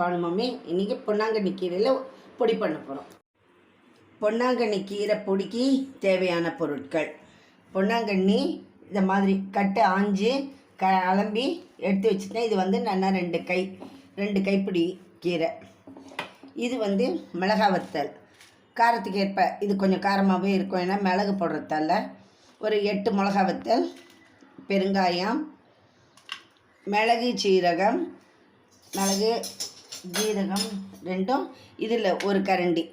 Banu mummy. இன்றைக்கி பொன்னாங்கண்ணி கீரையில் பொடி பண்ண போகிறோம். பொன்னாங்கண்ணி கீரை பொடிக்கு தேவையான பொருட்கள்: பொன்னாங்கண்ணி இந்த மாதிரி கட்டு ஆஞ்சு அலம்பி எடுத்து வச்சுட்டேன். இது வந்து நல்லா 2 கைப்பிடி கீரை. இது வந்து மிளகாய் வத்தல், காரத்துக்கு ஏற்ப. இது கொஞ்சம் காரமாகவே இருக்கும், ஏன்னா மிளகு போடுறதால. ஒரு 8 மிளகாய் வத்தல், பெருங்காயம், மிளகு ஜீரகம் ரெண்டும். இதில் 1 கரண்டி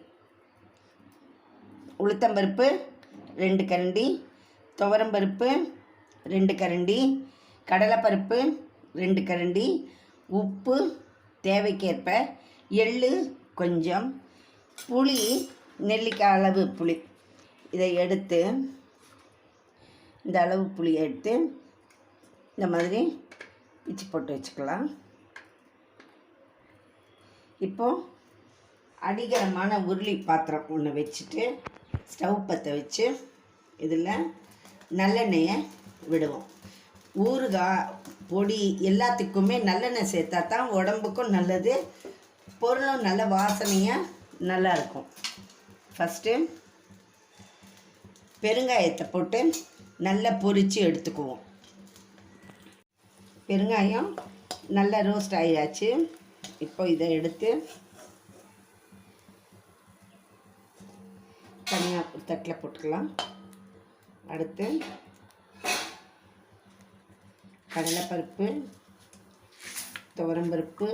உளுத்தம்பருப்பு, 2 கரண்டி துவரம்பருப்பு, 2 கரண்டி கடலைப்பருப்பு, 2 கரண்டி உப்பு தேவைக்கேற்ப, எள்ளு கொஞ்சம், புளி நெல்லிக்காய் அளவு புளி. இதை எடுத்து இந்த அளவு புளியை எடுத்து இந்த மாதிரி பிச்சு போட்டு வச்சுக்கலாம். இப்போது அடிகரமான உருளி பாத்திரம் ஒன்று வச்சுட்டு ஸ்டவ் பற்ற வச்சு இதில் நல்லெண்ணெயை விடுவோம். ஊறுகாய் பொடி எல்லாத்துக்குமே நல்லெண்ணெய் சேர்த்தா தான் உடம்புக்கும் நல்லது, பொருளும் நல்ல வாசனையாக நல்லாயிருக்கும். ஃபஸ்ட்டு பெருங்காயத்தை போட்டு நல்லா பொரித்து எடுத்துக்குவோம். பெருங்காயம் நல்லா ரோஸ்ட் ஆகியாச்சு. இப்போ இதை எடுத்து தனியாக தட்டில் போட்டுக்கலாம். அடுத்து கடலைப்பருப்பு, துவரம்பருப்பு,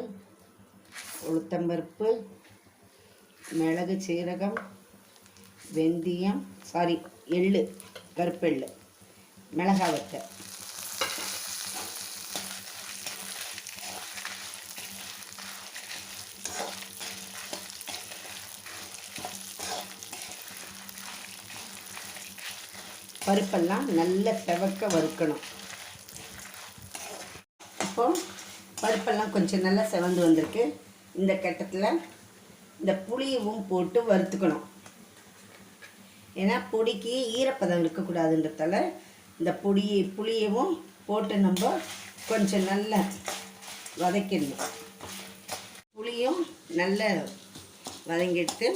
உளுத்தம்பருப்பு, மிளகு சீரகம், வெந்தயம், எள்ளு, கருப்பெள்ளு, மிளகாய் வத்தல், பருப்பெல்லாம் நல்ல செவக்க வறுக்கணும். இப்போது பருப்பெல்லாம் கொஞ்சம் நல்லா செவந்து வந்திருக்கு. இந்த கட்டத்தில் இந்த புளியவும் போட்டு வறுத்துக்கணும். ஏன்னா பொடிக்கு ஈரப்பதம் இருக்கக்கூடாதுன்றதால இந்த புளியவும் போட்டு நம்ம கொஞ்சம் நல்லா வதக்கிடணும். புளியும் நல்லா வதங்கிடுத்து,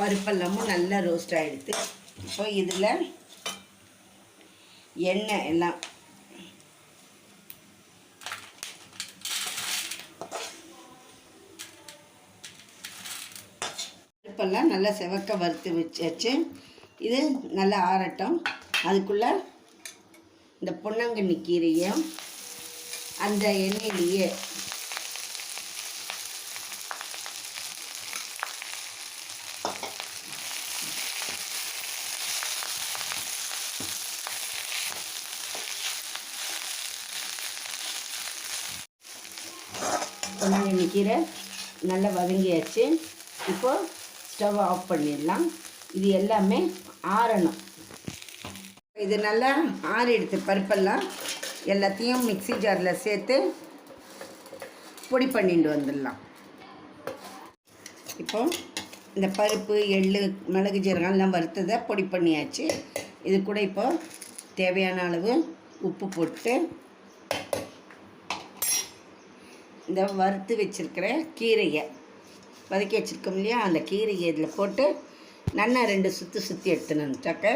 பருப்பெல்லாமும் நல்லா ரோஸ்ட் ஆகிடுது. இப்போ இதில் எண்ணெய் எல்லாம் பருப்பெல்லாம் நல்லா செவக்க வறுத்து வச்சாச்சு. இது நல்லா ஆறட்டும். அதுக்குள்ளே இந்த பொன்னாங்கண்ணி கீரையும் அந்த எண்ணெயிலேயே பொன்னாங்கண்ணி கீரை நல்லா வதங்கியாச்சு. இப்போது ஸ்டவ் ஆஃப் பண்ணிடலாம். இது எல்லாமே ஆறணும். இது நல்லா ஆறிடுத்து. பருப்பெல்லாம் எல்லாத்தையும் மிக்ஸி ஜாரில் சேர்த்து பொடி பண்ணிட்டு வந்துடலாம். இப்போது இந்த பருப்பு, எள்ளு, மிளகு ஜீரகம்லாம் வறுத்ததை பொடி பண்ணியாச்சு. இது கூட இப்போது தேவையான அளவு உப்பு போட்டு இந்த வறுத்து வச்சுருக்கிற கீரையை வதக்கி வச்சுருக்கோம் இல்லையா, அந்த கீரையை இதில் போட்டு நல்லா 2 சுற்றி எடுத்துனாக்க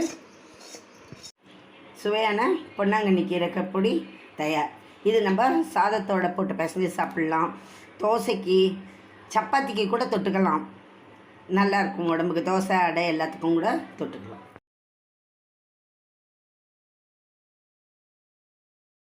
சுவையான பொன்னாங்கண்ணி கீரை பொடி தயார். இது நம்ம சாதத்தோடு போட்டு பிசைஞ்சு சாப்பிட்லாம். தோசைக்கு, சப்பாத்திக்கு கூட தொட்டுக்கலாம். நல்லாயிருக்கும். உடம்புக்கு தோசை, அடை எல்லாத்துக்கும் கூட தொட்டுக்கலாம்.